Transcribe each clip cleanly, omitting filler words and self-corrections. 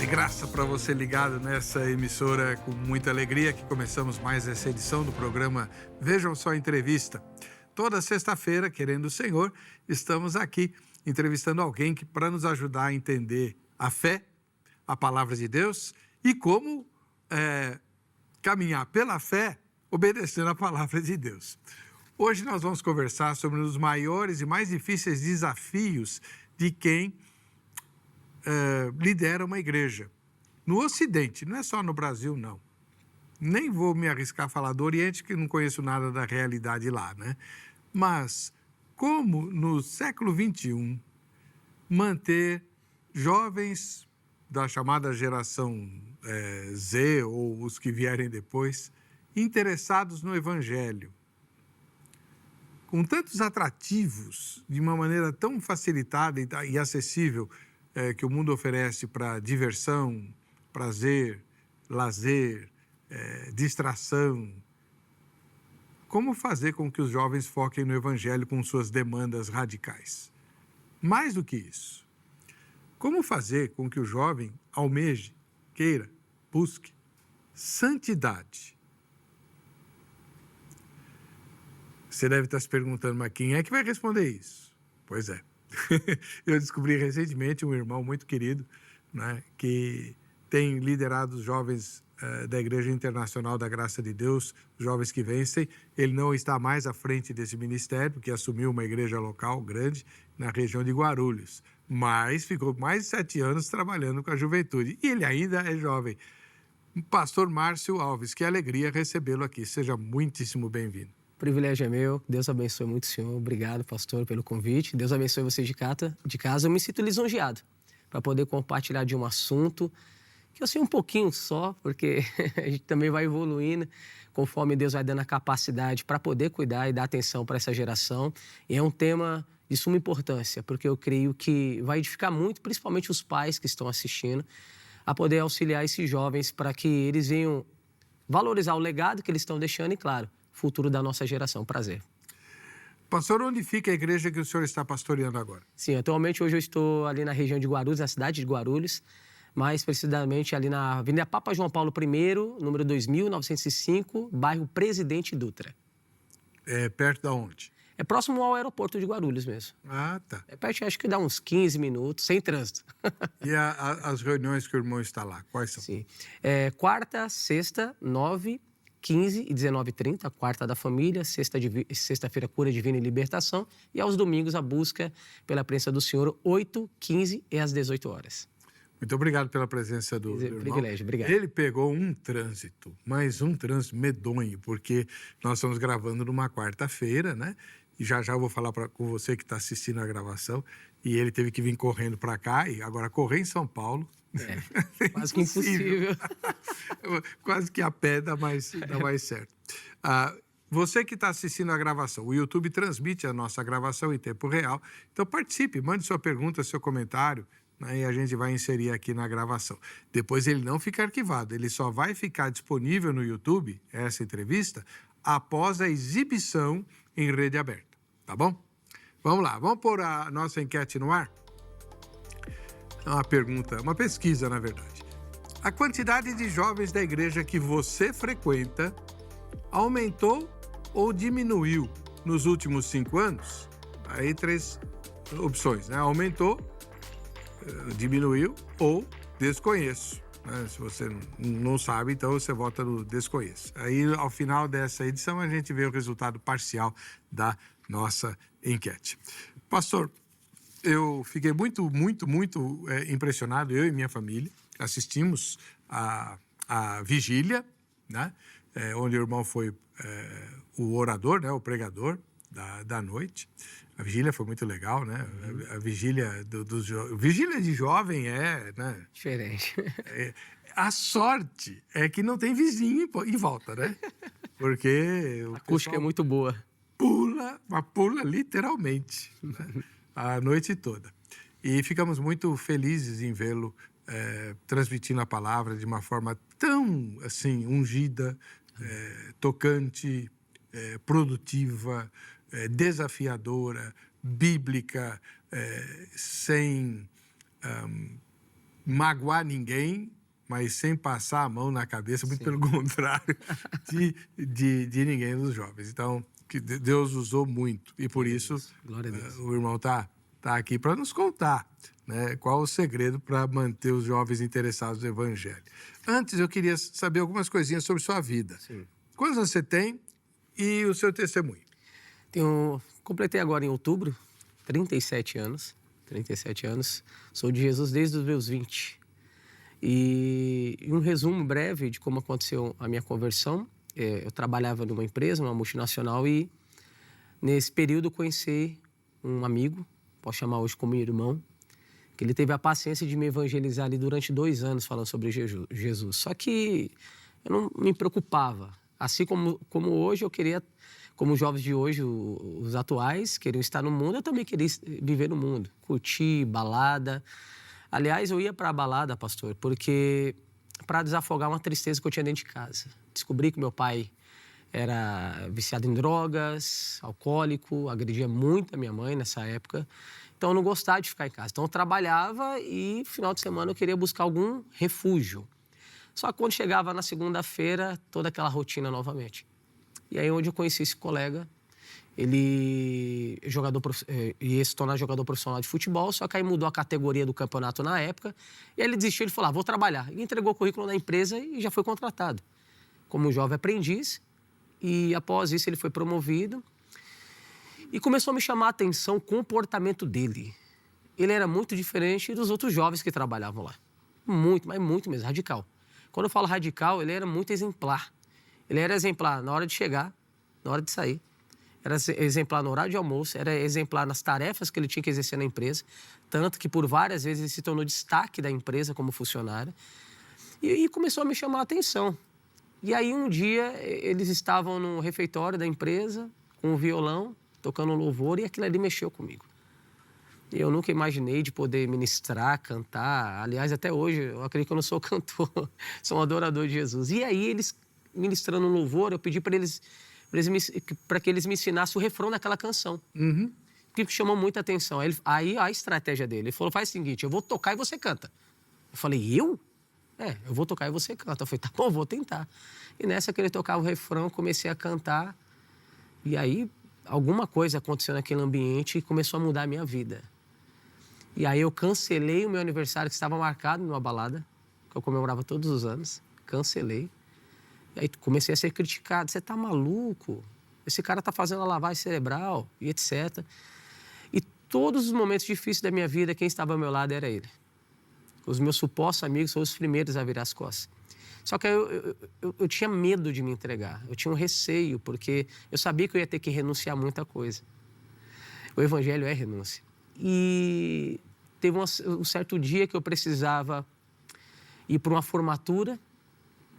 E graça para você ligado nessa emissora com muita alegria que começamos mais essa edição do programa Vejam Só Entrevista. Toda sexta-feira, querendo o Senhor, estamos aqui entrevistando alguém que para nos ajudar a entender a fé, a palavra de Deus e como caminhar pela fé obedecendo a palavra de Deus. Hoje nós vamos conversar sobre os maiores e mais difíceis desafios de quem lidera uma igreja. No Ocidente, não é só no Brasil, não. Nem vou me arriscar a falar do Oriente, que não conheço nada da realidade lá, né? Mas como no século XXI manter jovens da chamada geração Z ou os que vierem depois interessados no Evangelho, com tantos atrativos, de uma maneira tão facilitada e acessível que o mundo oferece para diversão, prazer, lazer, distração. Como fazer com que os jovens foquem no Evangelho com suas demandas radicais? Mais do que isso, como fazer com que o jovem almeje, queira, busque santidade? Você deve estar se perguntando, mas quem é que vai responder isso? Pois é. Eu descobri recentemente um irmão muito querido, né, que tem liderado os jovens da Igreja Internacional da Graça de Deus, os Jovens que Vencem. Ele não está mais à frente desse ministério, porque assumiu uma igreja local grande na região de Guarulhos, mas ficou mais de 7 anos trabalhando com a juventude. E ele ainda é jovem. Pastor Márcio Alves, que alegria recebê-lo aqui. Seja muitíssimo bem-vindo. O privilégio é meu. Deus abençoe muito o senhor. Obrigado, pastor, pelo convite. Deus abençoe vocês de casa. Eu me sinto lisonjeado para poder compartilhar de um assunto que eu sei um pouquinho só, porque a gente também vai evoluindo conforme Deus vai dando a capacidade para poder cuidar e dar atenção para essa geração. E é um tema de suma importância, porque eu creio que vai edificar muito, principalmente os pais que estão assistindo, a poder auxiliar esses jovens para que eles venham valorizar o legado que eles estão deixando e, claro, futuro da nossa geração. Prazer. Pastor, onde fica a igreja que o senhor está pastoreando agora? Sim, atualmente hoje eu estou ali na região de Guarulhos, na cidade de Guarulhos, mais precisamente ali na Avenida Papa João Paulo I, número 2905, bairro Presidente Dutra. É perto de onde? É próximo ao aeroporto de Guarulhos mesmo. Ah, tá. É perto, acho que dá uns 15 minutos, sem trânsito. E as reuniões que o irmão está lá, quais são? Sim. Quarta, sexta, 9, 15 e 19h30, a quarta da família, sexta-feira, cura divina e libertação, e aos domingos a busca pela presença do Senhor, 8, 15 e às 18 horas. Muito obrigado pela presença do irmão. Privilégio, obrigado. Ele pegou um trânsito, mas um trânsito medonho, porque nós estamos gravando numa quarta-feira, né? E já eu vou falar com você que está assistindo a gravação, e ele teve que vir correndo para cá, e agora correr em São Paulo... Quase que impossível. Quase que a pé dá mais certo. Você que está assistindo a gravação, o YouTube transmite a nossa gravação em tempo real, então participe, mande sua pergunta, seu comentário, né, e a gente vai inserir aqui na gravação. Depois ele não fica arquivado, ele só vai ficar disponível no YouTube, essa entrevista, após a exibição em rede aberta, tá bom? Vamos lá, vamos pôr a nossa enquete no ar? Uma pergunta, uma pesquisa, na verdade. A quantidade de jovens da igreja que você frequenta aumentou ou diminuiu nos últimos 5 anos? Aí 3 opções, né? Aumentou, diminuiu ou desconheço. Né? Se você não sabe, então você vota no desconheço. Aí, ao final dessa edição, a gente vê o resultado parcial da nossa enquete. Pastor, eu fiquei muito impressionado, eu e minha família. Assistimos a vigília, né? Onde o irmão foi o orador, né? O pregador da noite. A vigília foi muito legal, né? A vigília vigília de jovem né? Diferente. A sorte é que não tem vizinho em volta, né? Porque a acústica é muito boa. Pula literalmente, né? A noite toda. E ficamos muito felizes em vê-lo transmitindo a palavra de uma forma tão, assim, ungida, tocante, produtiva, desafiadora, bíblica, sem magoar ninguém, mas sem passar a mão na cabeça, muito Sim. pelo contrário, de ninguém dos jovens. Então, que Deus usou muito. E por isso, Glória a Deus. o irmão tá aqui para nos contar, né, qual o segredo para manter os jovens interessados no Evangelho. Antes, eu queria saber algumas coisinhas sobre sua vida. Sim. Quantos anos você tem e o seu testemunho? Completei agora em outubro, 37 anos. 37 anos. Sou de Jesus desde os meus 20. E um resumo breve de como aconteceu a minha conversão. Eu trabalhava numa empresa, uma multinacional, e nesse período conheci um amigo, posso chamar hoje como irmão, que ele teve a paciência de me evangelizar ali durante 2 anos falando sobre Jesus. Só que eu não me preocupava. Assim como hoje eu queria, como os jovens de hoje, os atuais, queriam estar no mundo, eu também queria viver no mundo, curtir, balada. Aliás, eu ia para a balada, pastor, porque para desafogar uma tristeza que eu tinha dentro de casa. Descobri que meu pai era viciado em drogas, alcoólico, agredia muito a minha mãe nessa época. Então, eu não gostava de ficar em casa. Então, eu trabalhava e, final de semana, eu queria buscar algum refúgio. Só que quando chegava na segunda-feira, toda aquela rotina novamente. E aí, onde eu conheci esse colega, ele ia se tornar jogador profissional de futebol, só que aí mudou a categoria do campeonato na época. E aí ele desistiu, ele falou, vou trabalhar. E entregou o currículo na empresa e já foi contratado como jovem aprendiz. E após isso, ele foi promovido. E começou a me chamar a atenção o comportamento dele. Ele era muito diferente dos outros jovens que trabalhavam lá. Muito, mas muito mesmo, radical. Quando eu falo radical, ele era muito exemplar. Ele era exemplar na hora de chegar, na hora de sair. Era exemplar no horário de almoço, era exemplar nas tarefas que ele tinha que exercer na empresa. Tanto que por várias vezes ele se tornou destaque da empresa como funcionário. E começou a me chamar a atenção. E aí um dia eles estavam no refeitório da empresa, com o violão, tocando louvor, e aquilo ali mexeu comigo. Eu nunca imaginei de poder ministrar, cantar. Aliás, até hoje, eu acredito que eu não sou cantor, sou um adorador de Jesus. E aí, eles ministrando louvor, eu pedi para que eles me ensinassem o refrão daquela canção. Uhum. Que chamou muita atenção. Aí a estratégia dele, ele falou, faz o seguinte, eu vou tocar e você canta. Eu falei, eu? Eu vou tocar e você canta. Eu falei, tá bom, vou tentar. E nessa que ele tocava o refrão, comecei a cantar. E aí, alguma coisa aconteceu naquele ambiente e começou a mudar a minha vida. E aí eu cancelei o meu aniversário, que estava marcado numa balada, que eu comemorava todos os anos. Cancelei. E aí comecei a ser criticado. Você tá maluco? Esse cara tá fazendo a lavagem cerebral e etc. E todos os momentos difíceis da minha vida, quem estava ao meu lado era ele. Os meus supostos amigos foram os primeiros a virar as costas. Só que eu tinha medo de me entregar. Eu tinha um receio, porque eu sabia que eu ia ter que renunciar a muita coisa. O evangelho é renúncia. E teve um certo dia que eu precisava ir para uma formatura,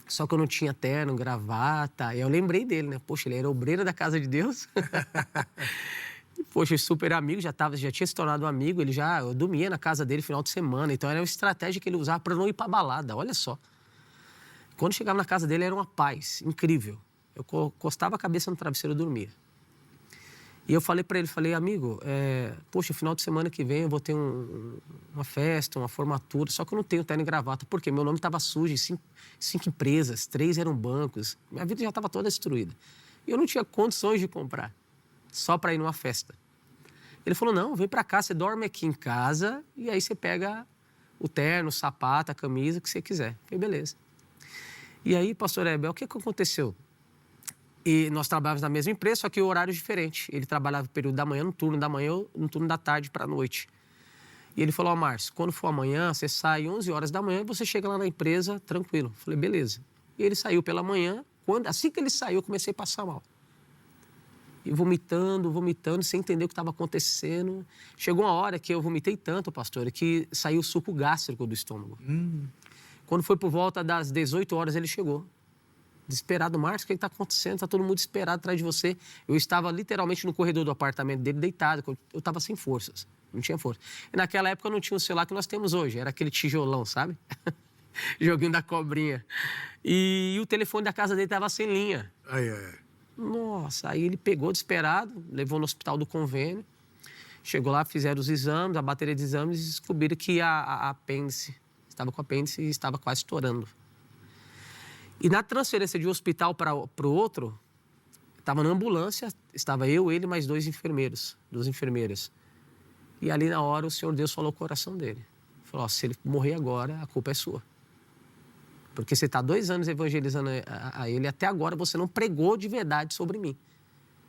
só que eu não tinha terno, gravata. E eu lembrei dele, né? Poxa, ele era obreiro da casa de Deus. Poxa, super amigo, já tinha se tornado um amigo. Eu dormia na casa dele no final de semana. Então era uma estratégia que ele usava para não ir para balada, olha só. Quando chegava na casa dele era uma paz incrível. Eu encostava a cabeça no travesseiro e dormia. E eu falei para ele, amigo, poxa, final de semana que vem eu vou ter uma festa, uma formatura, só que eu não tenho terno e gravata, porque meu nome estava sujo em 5 empresas, 3 eram bancos, minha vida já estava toda destruída. E eu não tinha condições de comprar, só para ir numa festa. Ele falou, não, vem para cá, você dorme aqui em casa e aí você pega o terno, o sapato, a camisa, o que você quiser. Eu falei, beleza. E aí, pastor Ebel, o que aconteceu? E nós trabalhávamos na mesma empresa, só que o horário diferente. Ele trabalhava no período da manhã, no turno da manhã, no turno da tarde para a noite. E ele falou, Márcio, quando for amanhã, você sai 11 horas da manhã e você chega lá na empresa tranquilo. Eu falei, beleza. E ele saiu pela manhã. Assim que ele saiu, eu comecei a passar mal. E vomitando, sem entender o que estava acontecendo. Chegou uma hora que eu vomitei tanto, pastor, que saiu o suco gástrico do estômago. Quando foi por volta das 18 horas, ele chegou. Desesperado, Márcio, o que está acontecendo? Está todo mundo desesperado atrás de você. Eu estava literalmente no corredor do apartamento dele, deitado. Eu estava sem forças, não tinha força. E naquela época não tinha o celular que nós temos hoje, era aquele tijolão, sabe? Joguinho da cobrinha. E o telefone da casa dele estava sem linha. Nossa, aí ele pegou desesperado, levou no hospital do convênio. Chegou lá, fizeram os exames, a bateria de exames e descobriram que a apêndice Estava com apêndice e estava quase estourando. E na transferência de um hospital para o outro, estava na ambulância, estava eu, ele, mais duas enfermeiras. E ali na hora o Senhor Deus falou com o coração dele. Falou, se ele morrer agora, a culpa é sua. Porque você está 2 anos evangelizando a ele, até agora você não pregou de verdade sobre mim.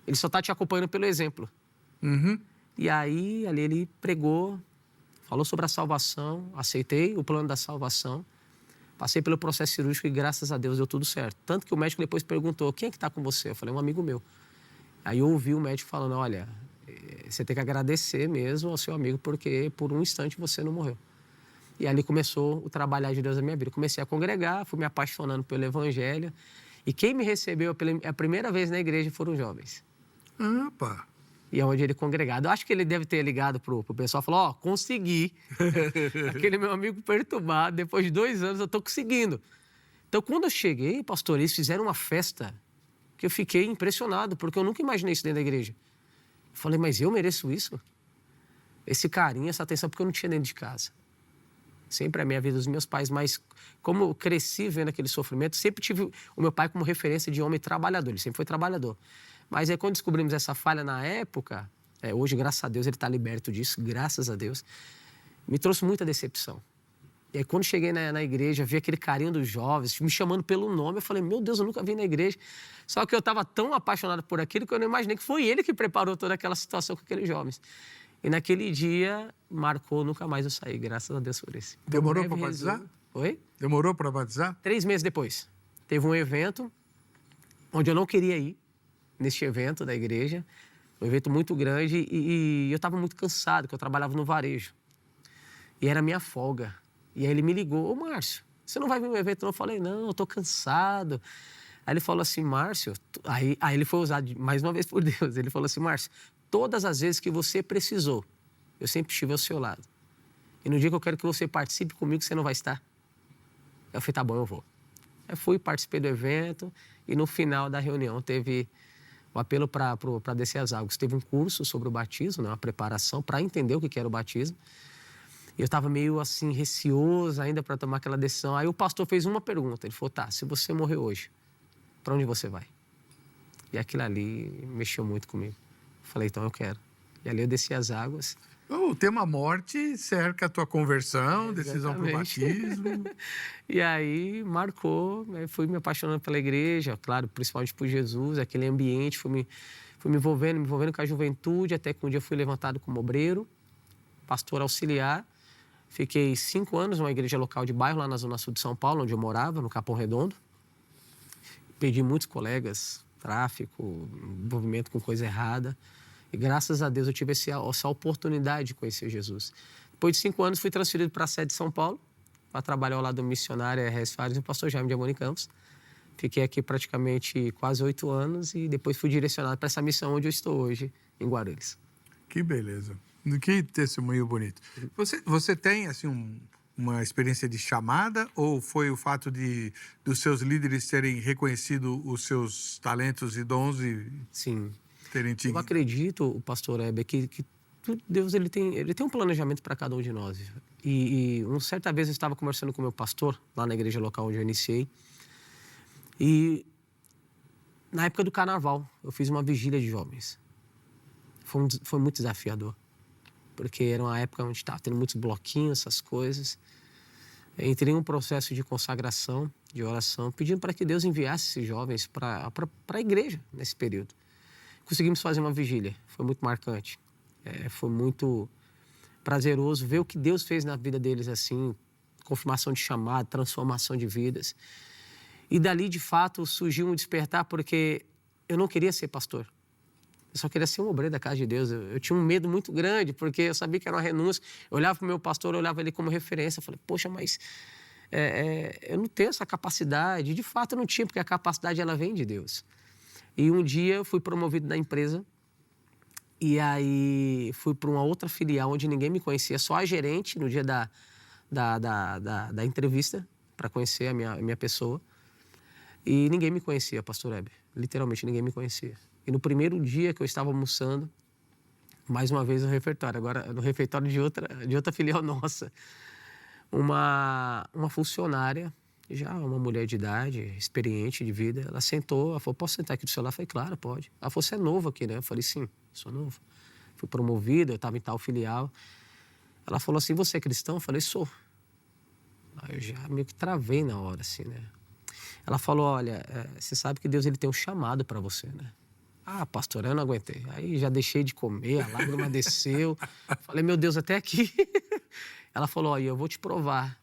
Ele só está te acompanhando pelo exemplo. Uhum. E aí, ali ele pregou, falou sobre a salvação, aceitei o plano da salvação, passei pelo processo cirúrgico e graças a Deus deu tudo certo. Tanto que o médico depois perguntou, quem é que está com você? Eu falei, um amigo meu. Aí eu ouvi o médico falando, olha, você tem que agradecer mesmo ao seu amigo porque por um instante você não morreu. E ali começou o trabalhar de Deus na minha vida. Comecei a congregar, fui me apaixonando pelo evangelho. E quem me recebeu a primeira vez na igreja foram os jovens. Opa! E é onde ele congregado. Eu acho que ele deve ter ligado pro pessoal e falou, consegui. Aquele meu amigo perturbado, depois de 2 anos eu estou conseguindo. Então, quando eu cheguei, pastor, eles fizeram uma festa que eu fiquei impressionado, porque eu nunca imaginei isso dentro da igreja. Eu falei, mas eu mereço isso? Esse carinho, essa atenção, porque eu não tinha dentro de casa. Sempre a minha vida dos meus pais, mas como eu cresci vendo aquele sofrimento, sempre tive o meu pai como referência de homem trabalhador, ele sempre foi trabalhador. Mas aí quando descobrimos essa falha na época, hoje, graças a Deus, ele está liberto disso, graças a Deus, me trouxe muita decepção. E aí quando cheguei na igreja, vi aquele carinho dos jovens, me chamando pelo nome, eu falei, meu Deus, eu nunca vim na igreja. Só que eu estava tão apaixonado por aquilo que eu não imaginei que foi ele que preparou toda aquela situação com aqueles jovens. E naquele dia, marcou, nunca mais eu saí, graças a Deus por isso. Demorou para batizar? Oi? Demorou para batizar? 3 meses depois. Teve um evento onde eu não queria ir, neste evento da igreja, um evento muito grande, e eu estava muito cansado, porque eu trabalhava no varejo. E era minha folga. E aí ele me ligou, ô Márcio, você não vai vir no evento? Eu falei, não, eu estou cansado. Aí ele falou assim, Márcio, aí ele foi usado mais uma vez por Deus, ele falou assim, Márcio, todas as vezes que você precisou, eu sempre estive ao seu lado. E no dia que eu quero que você participe comigo, você não vai estar? Eu falei, tá bom, eu vou. Eu fui, participei do evento e no final da reunião teve o apelo para descer as águas. Teve um curso sobre o batismo, né, uma preparação para entender o que era o batismo. E eu estava meio assim, receoso ainda para tomar aquela decisão. Aí o pastor fez uma pergunta, ele falou, tá, se você morrer hoje, para onde você vai? E aquilo ali mexeu muito comigo. Falei, então eu quero. E ali eu desci as águas. O tema morte cerca a tua conversão, decisão para o batismo. E aí marcou, fui me apaixonando pela igreja, claro, principalmente por Jesus, aquele ambiente, fui me envolvendo com a juventude, até que um dia fui levantado como obreiro, pastor auxiliar. Fiquei 5 anos numa igreja local de bairro, lá na Zona Sul de São Paulo, onde eu morava, no Capão Redondo. Perdi muitos colegas, tráfico, envolvimento com coisa errada. E graças a Deus eu tive essa oportunidade de conhecer Jesus. Depois de 5 anos fui transferido para a sede de São Paulo, para trabalhar ao lado do missionário R.S. Fares e o pastor Jaime de Amorim Campos. Fiquei aqui praticamente quase 8 anos e depois fui direcionado para essa missão onde eu estou hoje, em Guarulhos. Que beleza. Que testemunho bonito. Você tem, assim, uma experiência de chamada ou foi o fato dos seus líderes terem reconhecido os seus talentos e dons e Sim. terem te... Eu acredito, pastor Heber, que Deus ele tem um planejamento para cada um de nós. E uma certa vez eu estava conversando com o meu pastor, lá na igreja local onde eu iniciei, e na época do carnaval, eu fiz uma vigília de jovens. Foi muito desafiador, porque era uma época onde estava tendo muitos bloquinhos, essas coisas. Entrei em um processo de consagração, de oração, pedindo para que Deus enviasse esses jovens para a igreja nesse período. Conseguimos fazer uma vigília, foi muito marcante. Foi muito prazeroso ver o que Deus fez na vida deles, assim, confirmação de chamado, transformação de vidas. E dali, de fato, surgiu um despertar, porque eu não queria ser pastor. Eu só queria ser um obreiro da casa de Deus. Eu tinha um medo muito grande, porque eu sabia que era uma renúncia. Eu olhava para o meu pastor, eu olhava ele como referência. Eu falei, poxa, mas eu não tenho essa capacidade. De fato, eu não tinha, porque a capacidade ela vem de Deus. E um dia eu fui promovido na empresa. E aí fui para uma outra filial onde ninguém me conhecia. Só a gerente, no dia da entrevista, para conhecer a minha pessoa. E ninguém me conhecia, pastor Heber. Literalmente, ninguém me conhecia. E no primeiro dia que eu estava almoçando, mais uma vez no refeitório, agora no refeitório de outra filial nossa, uma funcionária, já uma mulher de idade, experiente de vida, ela sentou, ela falou, posso sentar aqui do seu lado? Eu falei, claro, pode. Ela falou, você é novo aqui, né? Eu falei, sim, sou novo. Fui promovido, eu estava em tal filial. Ela falou assim, você é cristão? Eu falei, sou. Aí eu já meio que travei na hora, assim, né? Ela falou, olha, você sabe que Deus ele tem um chamado para você, né? Ah, pastor, eu não aguentei. Aí já deixei de comer, a lágrima desceu. Falei, meu Deus, até aqui. Ela falou, olha, eu vou te provar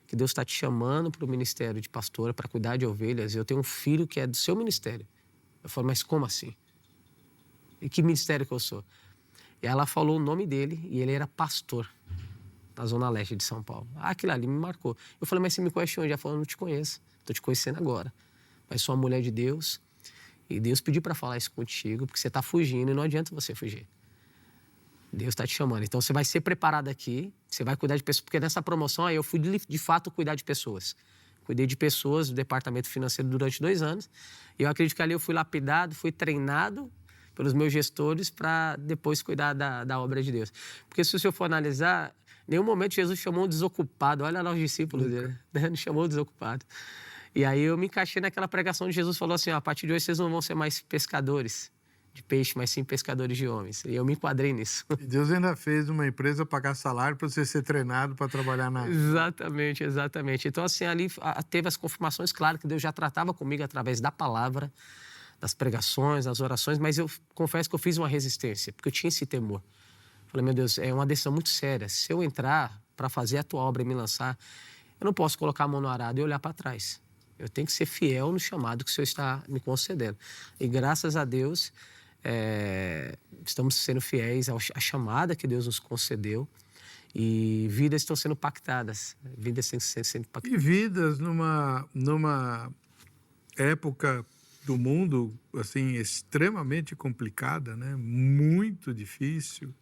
que Deus está te chamando para o ministério de pastora, para cuidar de ovelhas. E eu tenho um filho que é do seu ministério. Eu falei, mas como assim? E que ministério que eu sou? E ela falou o nome dele e ele era pastor na Zona Leste de São Paulo. Ah, aquilo ali me marcou. Eu falei, mas você me conhece onde? Ela falou, não te conheço. Estou te conhecendo agora. Mas sou uma mulher de Deus e Deus pediu para falar isso contigo porque você está fugindo e não adianta você fugir. Deus está te chamando. Então, você vai ser preparado aqui, você vai cuidar de pessoas. Porque nessa promoção aí eu fui, de fato, cuidar de pessoas. Cuidei de pessoas do departamento financeiro durante 2 anos. E eu acredito que ali eu fui lapidado, fui treinado pelos meus gestores para depois cuidar da obra de Deus. Porque se o senhor for analisar, em nenhum momento Jesus chamou um desocupado. Olha lá os discípulos dele, né? Não chamou um desocupado. E aí eu me encaixei naquela pregação de Jesus, falou assim, ó, a partir de hoje vocês não vão ser mais pescadores de peixe, mas sim pescadores de homens. E eu me enquadrei nisso. E Deus ainda fez uma empresa pagar salário para você ser treinado para trabalhar na... Exatamente, exatamente. Então, assim, ali teve as confirmações, claro que Deus já tratava comigo através da palavra, das pregações, das orações, mas eu confesso que eu fiz uma resistência, porque eu tinha esse temor. Falei, meu Deus, é uma decisão muito séria. Se eu entrar para fazer a tua obra e me lançar, eu não posso colocar a mão no arado e olhar para trás. Eu tenho que ser fiel no chamado que o Senhor está me concedendo. E graças a Deus, estamos sendo fiéis à chamada que Deus nos concedeu e vidas estão sendo impactadas. Vidas estão sendo impactadas. E vidas numa época do mundo, assim, extremamente complicada, né? Muito difícil,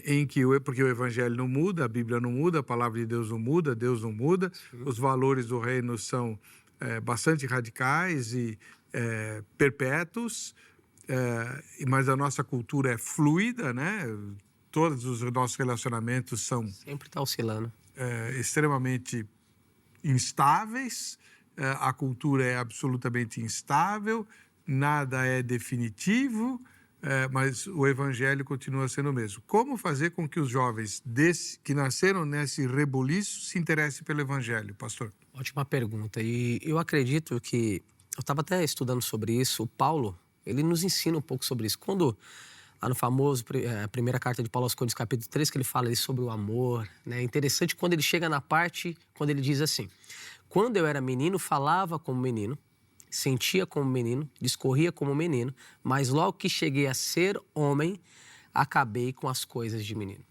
em que porque o evangelho não muda, a Bíblia não muda, a palavra de Deus não muda, Deus não muda, os valores do reino são bastante radicais e perpétuos, mas a nossa cultura é fluida, né? Todos os nossos relacionamentos são... Sempre está oscilando. Extremamente instáveis, a cultura é absolutamente instável, nada é definitivo, mas o evangelho continua sendo o mesmo. Como fazer com que os jovens que nasceram nesse rebuliço se interessem pelo evangelho, pastor? Ótima pergunta. E eu acredito que... Eu estava até estudando sobre isso. O Paulo, ele nos ensina um pouco sobre isso. Quando, lá no famoso, a primeira carta de Paulo aos Coríntios, capítulo 3, que ele fala ali sobre o amor, né? É interessante quando ele chega na parte, quando ele diz assim, quando eu era menino, falava como menino, sentia como menino, discorria como menino, mas logo que cheguei a ser homem, acabei com as coisas de menino.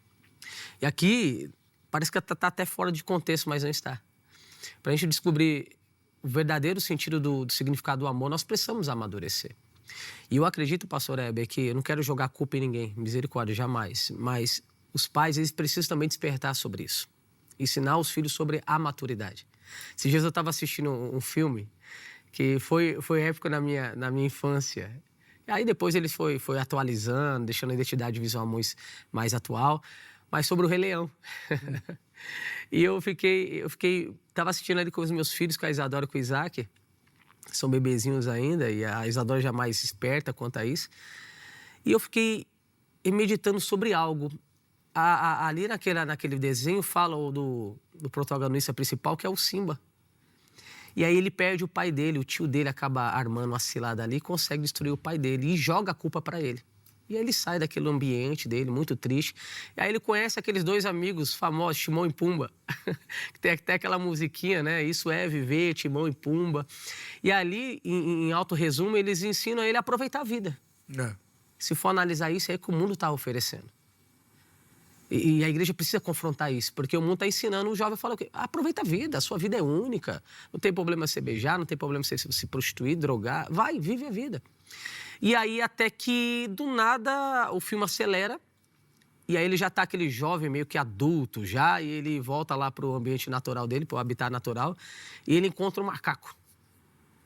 E aqui, parece que está até fora de contexto, mas não está. Para a gente descobrir o verdadeiro sentido do significado do amor, nós precisamos amadurecer. E eu acredito, pastor Heber, que eu não quero jogar culpa em ninguém, misericórdia, jamais. Mas os pais, eles precisam também despertar sobre isso. Ensinar os filhos sobre a maturidade. Esses dias eu estava assistindo um filme que foi épico na minha infância. E aí depois ele foi atualizando, deixando a identidade visual mais atual, mas sobre o Rei Leão. E eu estava assistindo ali com os meus filhos, com a Isadora e com o Isaac, são bebezinhos ainda, e a Isadora já mais esperta quanto a isso. E eu fiquei meditando sobre algo. Ali naquele desenho fala do protagonista principal, que é o Simba. E aí ele perde o pai dele, o tio dele acaba armando uma cilada ali, consegue destruir o pai dele e joga a culpa para ele. E aí ele sai daquele ambiente dele, muito triste. E aí ele conhece aqueles 2 amigos famosos, Timão e Pumba. Que tem até aquela musiquinha, né? Isso é viver, Timão e Pumba. E ali, em alto resumo, eles ensinam ele a aproveitar a vida. Se for analisar isso, é que o mundo está oferecendo. E a igreja precisa confrontar isso, porque o mundo está ensinando, o jovem fala o quê? Aproveita a vida, a sua vida é única. Não tem problema você beijar, não tem problema você se prostituir, drogar. Vai, vive a vida. E aí até que, do nada, o filme acelera. E aí ele já está aquele jovem meio que adulto já, e ele volta lá para o ambiente natural dele, para o habitat natural, e ele encontra um macaco.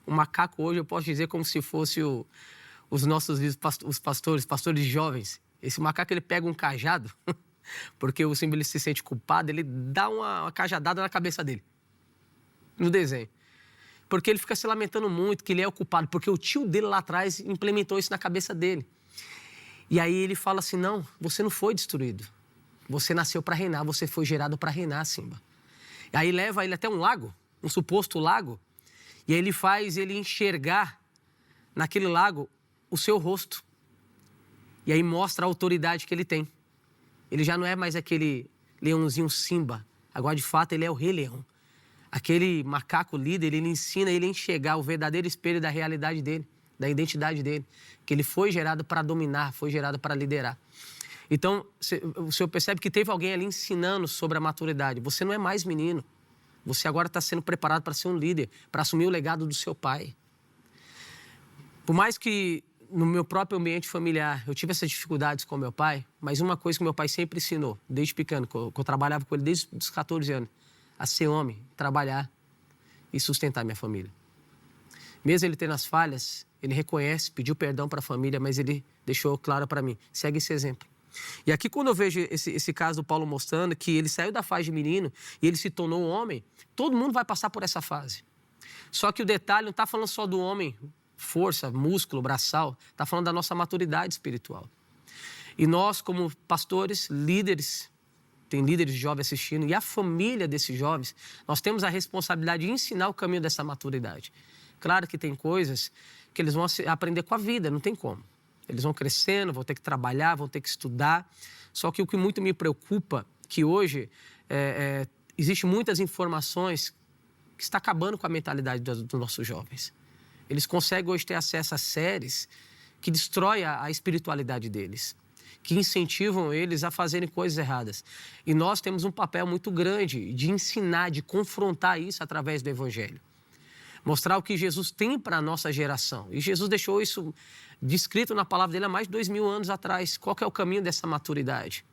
O macaco hoje eu posso dizer como se fosse os nossos os pastores jovens. Esse macaco ele pega um cajado Porque o Simba ele se sente culpado, ele dá uma cajadada na cabeça dele, no desenho. Porque ele fica se lamentando muito que ele é o culpado, porque o tio dele lá atrás implementou isso na cabeça dele. E aí ele fala assim, não, você não foi destruído. Você nasceu para reinar, você foi gerado para reinar, Simba. E aí leva ele até um lago, um suposto lago, e aí ele faz ele enxergar naquele lago o seu rosto. E aí mostra a autoridade que ele tem. Ele já não é mais aquele leãozinho Simba. Agora, de fato, ele é o Rei Leão. Aquele macaco líder, ele ensina ele a enxergar o verdadeiro espelho da realidade dele, da identidade dele. Que ele foi gerado para dominar, foi gerado para liderar. Então, o senhor percebe que teve alguém ali ensinando sobre a maturidade. Você não é mais menino. Você agora está sendo preparado para ser um líder, para assumir o legado do seu pai. Por mais que no meu próprio ambiente familiar eu tive essas dificuldades com meu pai, mas uma coisa que meu pai sempre ensinou, desde pequeno, que eu trabalhava com ele desde os 14 anos, a ser homem, trabalhar e sustentar minha família. Mesmo ele tendo as falhas, ele reconhece, pediu perdão para a família, mas ele deixou claro para mim, segue esse exemplo. E aqui quando eu vejo esse caso do Paulo mostrando que ele saiu da fase de menino e ele se tornou um homem, todo mundo vai passar por essa fase. Só que o detalhe não está falando só do homem, força, músculo, braçal, está falando da nossa maturidade espiritual. E nós, como pastores, líderes, tem líderes de jovens assistindo, e a família desses jovens, nós temos a responsabilidade de ensinar o caminho dessa maturidade. Claro que tem coisas que eles vão aprender com a vida, não tem como. Eles vão crescendo, vão ter que trabalhar, vão ter que estudar. Só que o que muito me preocupa é que hoje existem muitas informações que está acabando com a mentalidade dos nossos jovens. Eles conseguem hoje ter acesso a séries que destroem a espiritualidade deles, que incentivam eles a fazerem coisas erradas. E nós temos um papel muito grande de ensinar, de confrontar isso através do Evangelho. Mostrar o que Jesus tem para a nossa geração. E Jesus deixou isso descrito na palavra dele há mais de 2000 anos atrás. Qual que é o caminho dessa maturidade?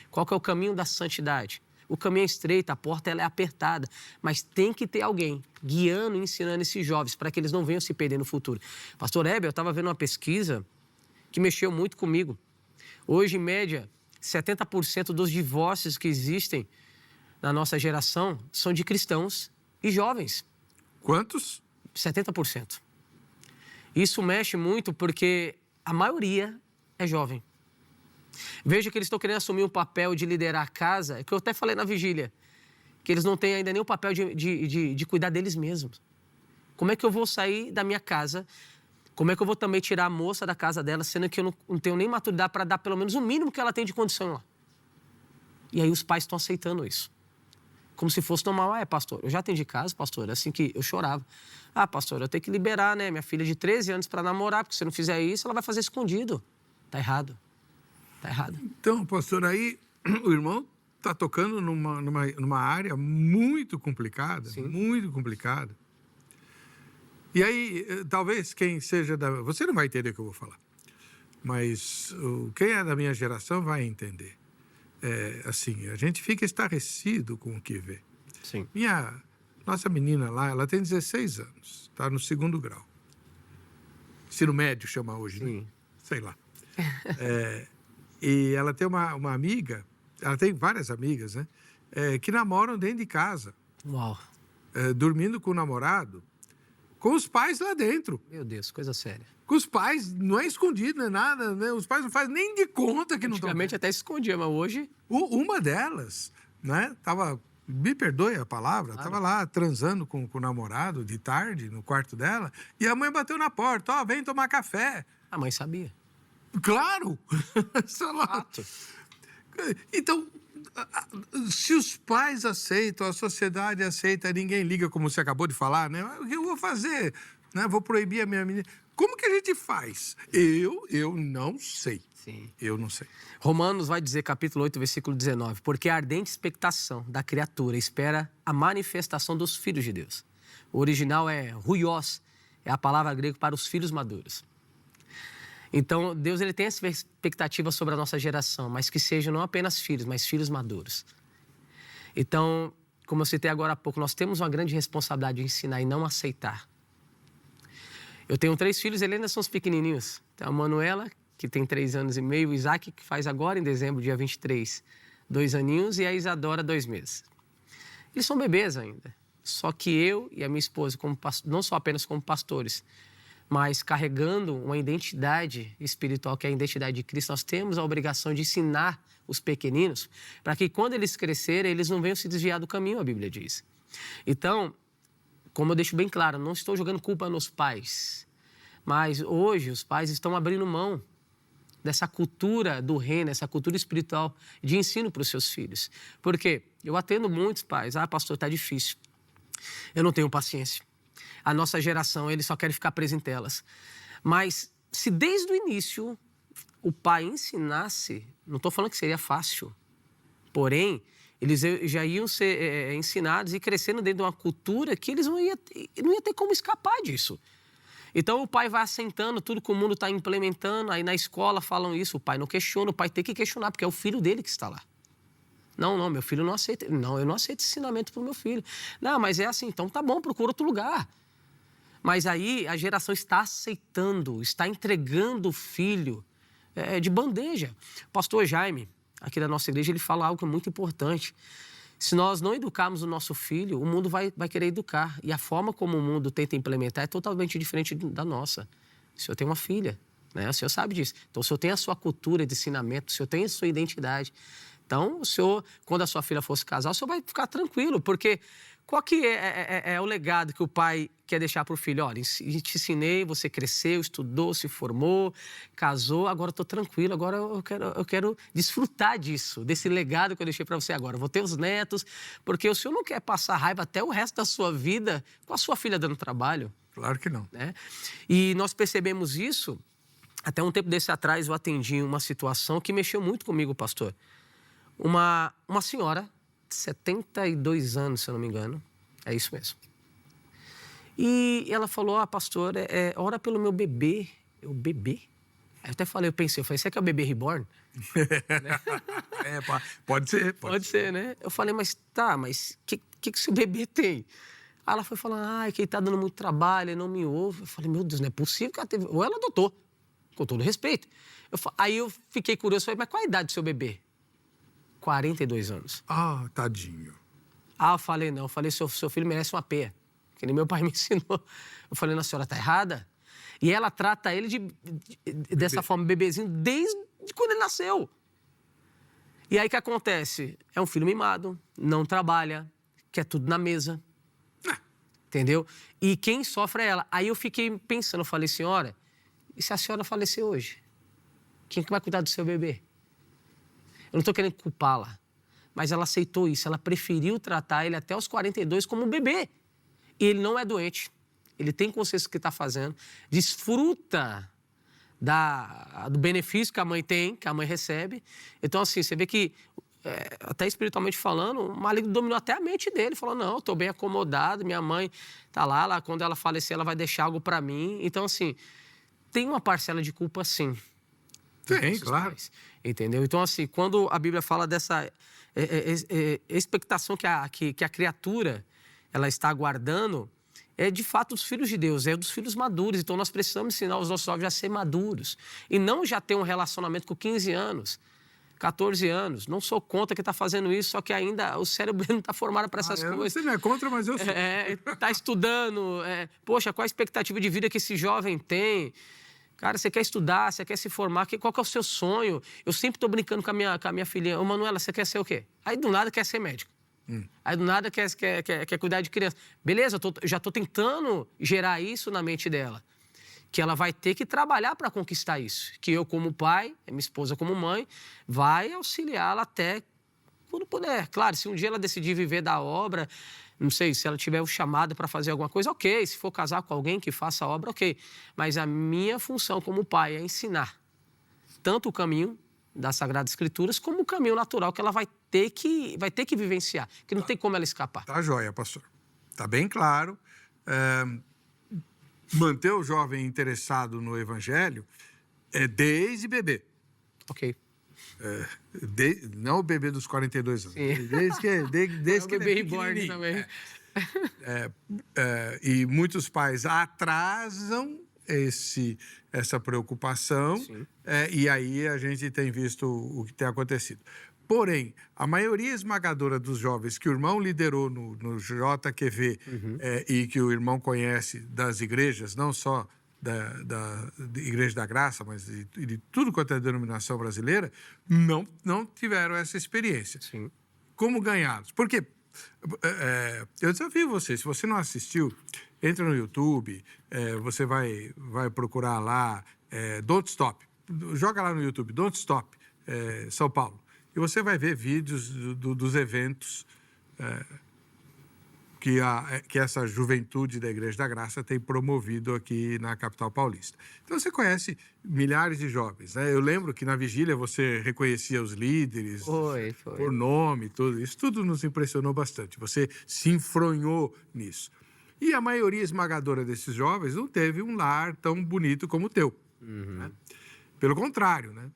Qual que é o caminho da santidade? O caminho é estreito, a porta ela é apertada, mas tem que ter alguém guiando e ensinando esses jovens para que eles não venham se perder no futuro. Pastor Heber, eu estava vendo uma pesquisa que mexeu muito comigo. Hoje, em média, 70% dos divórcios que existem na nossa geração são de cristãos e jovens. Quantos? 70%. Isso mexe muito porque a maioria é jovem. Veja que eles estão querendo assumir um papel de liderar a casa, que eu até falei na vigília, que eles não têm ainda nem o papel de cuidar deles mesmos. Como é que eu vou sair da minha casa? Como é que eu vou também tirar a moça da casa dela, sendo que eu não tenho nem maturidade para dar pelo menos o mínimo que ela tem de condição lá? E aí os pais estão aceitando isso. Como se fosse normal. Pastor, eu já atendi caso, pastor, assim que eu chorava. Pastor, eu tenho que liberar, né, minha filha de 13 anos para namorar, porque se eu não fizer isso, ela vai fazer escondido. Tá errado. Tá errado. Então, pastor, aí o irmão está tocando numa área muito complicada, Sim. muito complicada. E aí, talvez quem seja da... Você não vai entender o que eu vou falar, mas quem é da minha geração vai entender. Assim, a gente fica estarrecido com o que vê. Sim. Nossa menina lá, ela tem 16 anos, está no 2º grau. Ensino médio chama hoje, Sim. né? Sei lá. E ela tem uma amiga, ela tem várias amigas, né? Que namoram dentro de casa. Uau. Dormindo com o namorado, com os pais lá dentro. Meu Deus, coisa séria. Com os pais, não é escondido, não é nada, né? Os pais não fazem nem de conta que não estão. Antigamente até se escondia, mas hoje... Uma delas, né? Me perdoe a palavra, estava lá transando com o namorado de tarde, no quarto dela, e a mãe bateu na porta, vem tomar café. A mãe sabia. Claro! Fato. Então, se os pais aceitam, a sociedade aceita, ninguém liga, como você acabou de falar, né? O que eu vou fazer? Né? Vou proibir a minha menina. Como que a gente faz? Eu não sei. Sim. Eu não sei. Romanos vai dizer, capítulo 8, versículo 19, porque a ardente expectação da criatura espera a manifestação dos filhos de Deus. O original é ruios, é a palavra grega para os filhos maduros. Então, Deus ele tem essa expectativa sobre a nossa geração, mas que sejam não apenas filhos, mas filhos maduros. Então, como eu citei agora há pouco, nós temos uma grande responsabilidade de ensinar e não aceitar. Eu tenho 3 filhos, eles ainda são os pequenininhos. Então, a Manuela, que tem 3 anos e meio, o Isaac, que faz agora em dezembro, dia 23, 2 aninhos, e a Isadora, 2 meses. Eles são bebês ainda. Só que eu e a minha esposa, não só apenas como pastores, mas carregando uma identidade espiritual, que é a identidade de Cristo, nós temos a obrigação de ensinar os pequeninos para que quando eles crescerem, eles não venham se desviar do caminho, a Bíblia diz. Então, como eu deixo bem claro, não estou jogando culpa nos pais, mas hoje os pais estão abrindo mão dessa cultura do reino, essa cultura espiritual de ensino para os seus filhos. Por quê? Eu atendo muitos pais. Pastor, está difícil. Eu não tenho paciência. A nossa geração, eles só querem ficar presos em telas. Mas se desde o início o pai ensinasse, não estou falando que seria fácil, porém, eles já iam ser ensinados e crescendo dentro de uma cultura que eles não iam ter como escapar disso. Então, o pai vai assentando tudo que o mundo está implementando, aí na escola falam isso, o pai não questiona, o pai tem que questionar, porque é o filho dele que está lá. Não, meu filho não aceita. Não, eu não aceito ensinamento para o meu filho. Não, mas é assim, então tá bom, procura outro lugar. Mas aí a geração está aceitando, está entregando o filho de bandeja. O pastor Jaime, aqui da nossa igreja, ele fala algo que é muito importante. Se nós não educarmos o nosso filho, o mundo vai querer educar. E a forma como o mundo tenta implementar é totalmente diferente da nossa. O senhor tem uma filha, né? O senhor sabe disso. Então, o senhor tem a sua cultura de ensinamento, o senhor tem a sua identidade. Então, o senhor, quando a sua filha fosse casar, o senhor vai ficar tranquilo, porque qual que é o legado que o pai quer deixar para o filho? Olha, te ensinei, você cresceu, estudou, se formou, casou, agora eu estou tranquilo, agora eu quero desfrutar disso, desse legado que eu deixei para você agora. Eu vou ter os netos, porque o senhor não quer passar raiva até o resto da sua vida com a sua filha dando trabalho. Claro que não. Né? E nós percebemos isso, até um tempo desse atrás eu atendi uma situação que mexeu muito comigo, pastor. Uma senhora, 72 anos, se eu não me engano, é isso mesmo. E ela falou, pastor, ora pelo meu bebê. Eu, bebê? Aí eu até falei, você quer o bebê reborn? Pode ser. Pode ser, né? Eu falei, mas que seu bebê tem? Aí ela foi falando, que ele tá dando muito trabalho, ele não me ouve. Eu falei, meu Deus, não é possível que ela teve... Ou ela adotou, com todo respeito. Aí eu fiquei curioso, falei, mas qual a idade do seu bebê? 42 anos. Tadinho. Eu falei, não. Eu falei, seu filho merece uma peia. Que nem meu pai me ensinou. Eu falei, a senhora tá errada. E ela trata ele dessa forma, bebezinho, desde quando ele nasceu. E aí o que acontece? É um filho mimado, não trabalha, quer tudo na mesa. Entendeu? E quem sofre é ela. Aí eu fiquei pensando, eu falei, senhora, e se a senhora falecer hoje? Quem que vai cuidar do seu bebê? Eu não estou querendo culpá-la, mas ela aceitou isso. Ela preferiu tratar ele até os 42 como um bebê. E ele não é doente. Ele tem consciência do que está fazendo. Desfruta do benefício que a mãe tem, que a mãe recebe. Então, assim, você vê que, até espiritualmente falando, o maligno dominou até a mente dele. Falou, não, eu estou bem acomodado, minha mãe está lá, quando ela falecer, ela vai deixar algo para mim. Então, assim, tem uma parcela de culpa, sim. Tem, claro. Pais, entendeu? Então, assim, quando a Bíblia fala dessa expectação que a criatura ela está aguardando, é de fato dos filhos de Deus, é dos filhos maduros. Então, nós precisamos ensinar os nossos jovens a ser maduros. E não já ter um relacionamento com 15 anos, 14 anos. Não sou contra que está fazendo isso, só que ainda o cérebro não está formado para essas coisas. Você não é contra, mas eu sou. Está estudando. Poxa, qual a expectativa de vida que esse jovem tem? Cara, você quer estudar, você quer se formar, qual que é o seu sonho? Eu sempre estou brincando com a minha filhinha. Ô, Manuela, você quer ser o quê? Aí, do nada, quer ser médico. Aí, do nada, quer cuidar de criança. Beleza, já estou tentando gerar isso na mente dela. Que ela vai ter que trabalhar para conquistar isso. Que eu, como pai, minha esposa como mãe, vai auxiliá-la até quando puder. Claro, se um dia ela decidir viver da obra, não sei, se ela tiver o chamado para fazer alguma coisa, ok. Se for casar com alguém que faça a obra, ok. Mas a minha função como pai é ensinar tanto o caminho das Sagradas Escrituras como o caminho natural que ela vai ter que vivenciar, que não tem como ela escapar. Tá joia, pastor. Tá bem claro. Manter o jovem interessado no evangelho é desde bebê. Ok. Não o bebê dos 42 anos. Sim. Desde que o bebê ele é reborn também. E muitos pais atrasam essa preocupação. E aí a gente tem visto o que tem acontecido. Porém, a maioria esmagadora dos jovens que o irmão liderou no JQV e que o irmão conhece das igrejas, não só da Igreja da Graça, mas de tudo quanto é denominação brasileira, não tiveram essa experiência. Sim. Como ganhá-los? Porque eu desafio você, se você não assistiu, entra no YouTube, você vai procurar lá Don't Stop. Joga lá no YouTube, Don't Stop, São Paulo. E você vai ver vídeos dos eventos que essa juventude da Igreja da Graça tem promovido aqui na capital paulista. Então, você conhece milhares de jovens, né? Eu lembro que na vigília você reconhecia os líderes Foi. por nome, tudo isso. Tudo nos impressionou bastante. Você se enfronhou nisso. E a maioria esmagadora desses jovens não teve um lar tão bonito como o teu. Né? Pelo contrário, né?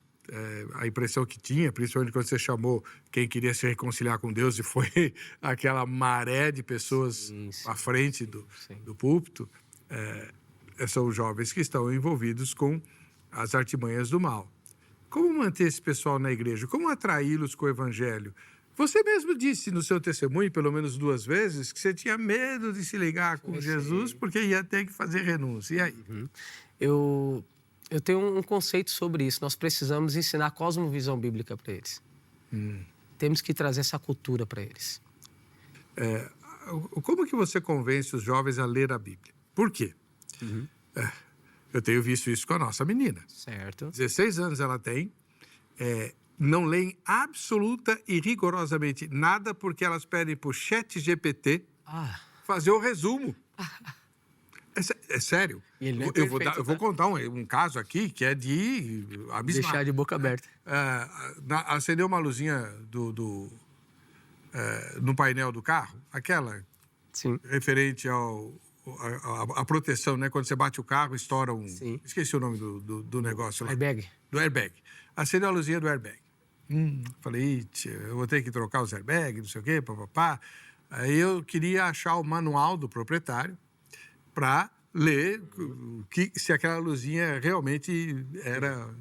A impressão que tinha, principalmente quando você chamou quem queria se reconciliar com Deus e foi aquela maré de pessoas à frente do púlpito, são os jovens que estão envolvidos com as artimanhas do mal. Como manter esse pessoal na igreja? Como atraí-los com o evangelho? Você mesmo disse no seu testemunho, pelo menos 2 vezes, que você tinha medo de se ligar com Jesus porque ia ter que fazer renúncia. E aí? Eu tenho um conceito sobre isso. Nós precisamos ensinar a cosmovisão bíblica para eles. Temos que trazer essa cultura para eles. Como que você convence os jovens a ler a Bíblia? Por quê? Eu tenho visto isso com a nossa menina. Certo. 16 anos ela tem. Não leem absoluta e rigorosamente nada porque elas pedem para o ChatGPT fazer o resumo. É sério. Eu vou contar um caso aqui que é de abismar. Deixar de boca aberta. Acendeu uma luzinha no painel do carro, aquela referente à proteção, né? Quando você bate o carro, estoura um... Sim. Esqueci o nome do negócio lá. Airbag. Do airbag. Acendeu a luzinha do airbag. Falei, eu vou ter que trocar os airbags, não sei o quê, papapá. Aí eu queria achar o manual do proprietário para ler se aquela luzinha realmente era...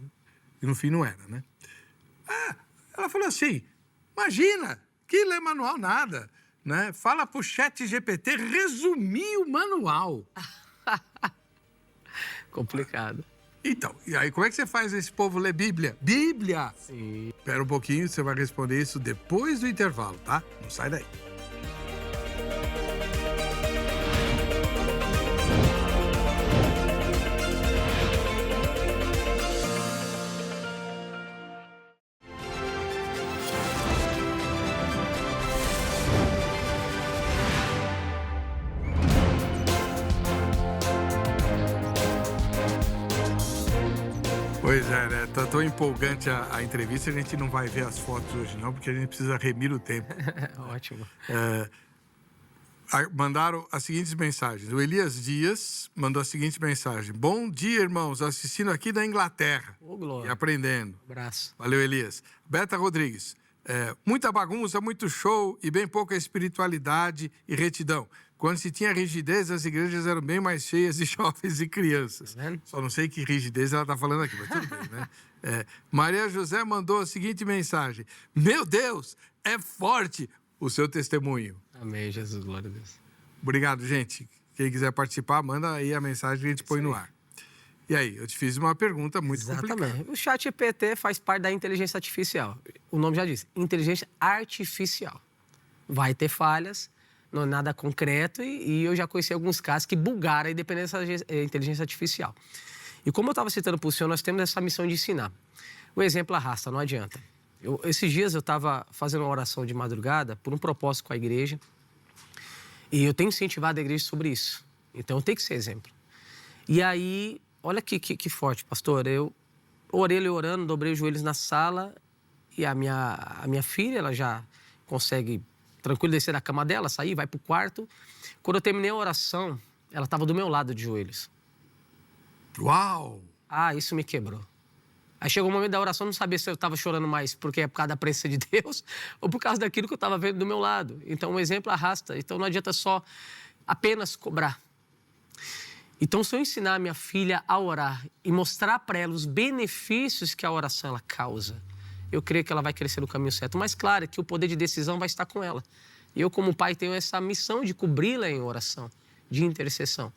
E no fim não era, né? Ela falou assim, imagina, que ler manual nada, né? Fala pro ChatGPT resumir o manual. Complicado. Então, e aí como é que você faz esse povo ler Bíblia? Bíblia! Sim. Espera um pouquinho, você vai responder isso depois do intervalo, tá? Não sai daí. Pois é, né? Tá tão empolgante a entrevista, a gente não vai ver as fotos hoje não, porque a gente precisa remir o tempo. Ótimo. Mandaram as seguintes mensagens. O Elias Dias mandou a seguinte mensagem. Bom dia, irmãos, assistindo aqui da Inglaterra. Glória. E aprendendo. Abraço. Valeu, Elias. Beta Rodrigues. Muita bagunça, muito show e bem pouca espiritualidade e retidão. Quando se tinha rigidez, as igrejas eram bem mais cheias de jovens e crianças. Tá vendo? Só não sei que rigidez ela está falando aqui, mas tudo bem, né? Maria José mandou a seguinte mensagem. Meu Deus, é forte o seu testemunho. Amém, Jesus, glória a Deus. Obrigado, gente. Quem quiser participar, manda aí a mensagem que a gente põe no ar. E aí, eu te fiz uma pergunta muito complicada. O ChatGPT faz parte da inteligência artificial. O nome já diz, inteligência artificial. Vai ter falhas, não é nada concreto e eu já conheci alguns casos que bugaram a independência da inteligência artificial. E como eu estava citando para o senhor, nós temos essa missão de ensinar. O exemplo arrasta, não adianta. Esses dias eu estava fazendo uma oração de madrugada por um propósito com a igreja e eu tenho incentivado a igreja sobre isso. Então, tem que ser exemplo. E aí, olha que forte, pastor. Eu orei orando, dobrei os joelhos na sala e a minha filha, ela já consegue tranquilo descer da cama dela, sair, vai para o quarto. Quando eu terminei a oração, ela estava do meu lado de joelhos. Uau! Isso me quebrou. Aí chegou o momento da oração, não sabia se eu estava chorando mais porque é por causa da presença de Deus ou por causa daquilo que eu estava vendo do meu lado. Então, um exemplo arrasta. Então, não adianta só apenas cobrar. Então, se eu ensinar a minha filha a orar e mostrar para ela os benefícios que a oração ela causa, eu creio que ela vai crescer no caminho certo. Mas claro é que o poder de decisão vai estar com ela. E eu, como pai, tenho essa missão de cobri-la em oração, de intercessão.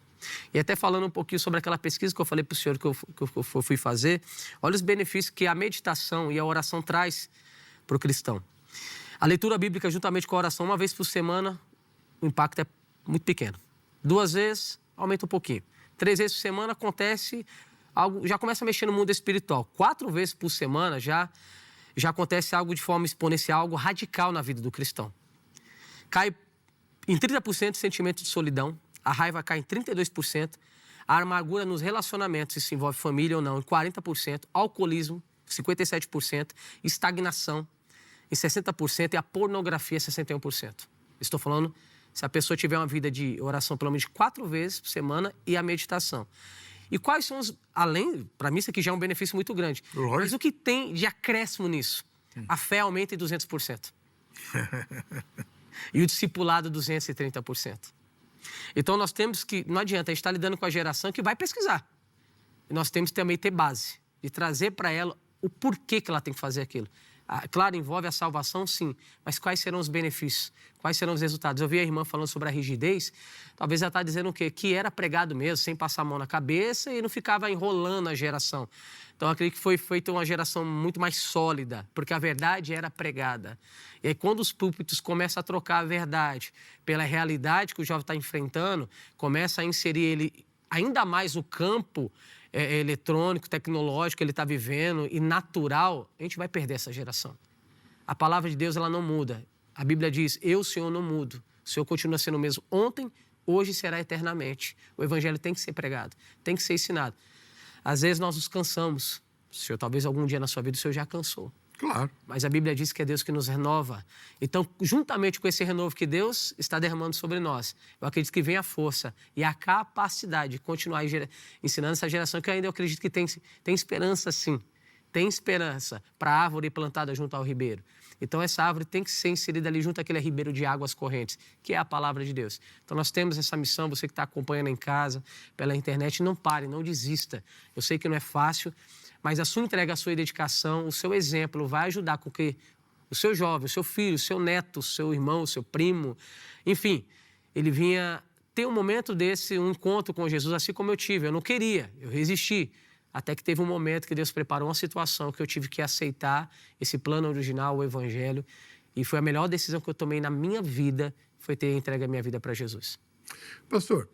E até falando um pouquinho sobre aquela pesquisa que eu falei para o senhor que eu fui fazer, olha os benefícios que a meditação e a oração traz para o cristão. A leitura bíblica juntamente com a oração, uma vez por semana, o impacto é muito pequeno. 2 vezes, aumenta um pouquinho. 3 vezes por semana acontece algo, já começa a mexer no mundo espiritual. 4 vezes por semana já acontece algo de forma exponencial, algo radical na vida do cristão. Cai em 30% o sentimento de solidão, a raiva cai em 32%, a amargura nos relacionamentos, se envolve família ou não, em 40%, alcoolismo, 57%, estagnação, em 60%, e a pornografia, 61%. Estou falando se a pessoa tiver uma vida de oração pelo menos 4 vezes por semana e a meditação. E quais são os... Além, para mim isso aqui já é um benefício muito grande. Lógico. Mas o que tem de acréscimo nisso? A fé aumenta em 200%. E o discipulado, 230%. Então nós temos que... Não adianta, a gente está lidando com a geração que vai pesquisar. E nós temos que também ter base, de trazer para ela o porquê que ela tem que fazer aquilo. Claro, envolve a salvação, sim, mas quais serão os benefícios? Quais serão os resultados? Eu vi a irmã falando sobre a rigidez, talvez ela está dizendo o quê? Que era pregado mesmo, sem passar a mão na cabeça e não ficava enrolando a geração. Então, eu acredito que foi feita uma geração muito mais sólida, porque a verdade era pregada. E aí, quando os púlpitos começam a trocar a verdade pela realidade que o jovem está enfrentando, começa a inserir ele ainda mais no campo eletrônico, tecnológico que ele está vivendo e natural, a gente vai perder essa geração. A palavra de Deus, ela não muda. A Bíblia diz, eu, Senhor, não mudo. O Senhor continua sendo o mesmo ontem, hoje será eternamente. O Evangelho tem que ser pregado, tem que ser ensinado. Às vezes nós nos cansamos. O Senhor, talvez algum dia na sua vida o Senhor já cansou. Claro. Mas a Bíblia diz que é Deus que nos renova. Então, juntamente com esse renovo que Deus está derramando sobre nós, eu acredito que vem a força e a capacidade de continuar ensinando essa geração, que eu ainda acredito que tem esperança, sim. Tem esperança para a árvore plantada junto ao ribeiro. Então, essa árvore tem que ser inserida ali junto àquele ribeiro de águas correntes, que é a palavra de Deus. Então, nós temos essa missão, você que está acompanhando em casa, pela internet, não pare, não desista. Eu sei que não é fácil, mas a sua entrega, a sua dedicação, o seu exemplo vai ajudar com que o seu jovem, o seu filho, o seu neto, o seu irmão, o seu primo, enfim, ele vinha ter um momento desse, um encontro com Jesus, assim como eu tive. Eu não queria, eu resisti, até que teve um momento que Deus preparou uma situação que eu tive que aceitar esse plano original, o Evangelho, e foi a melhor decisão que eu tomei na minha vida, foi ter entregue a minha vida para Jesus. Pastor,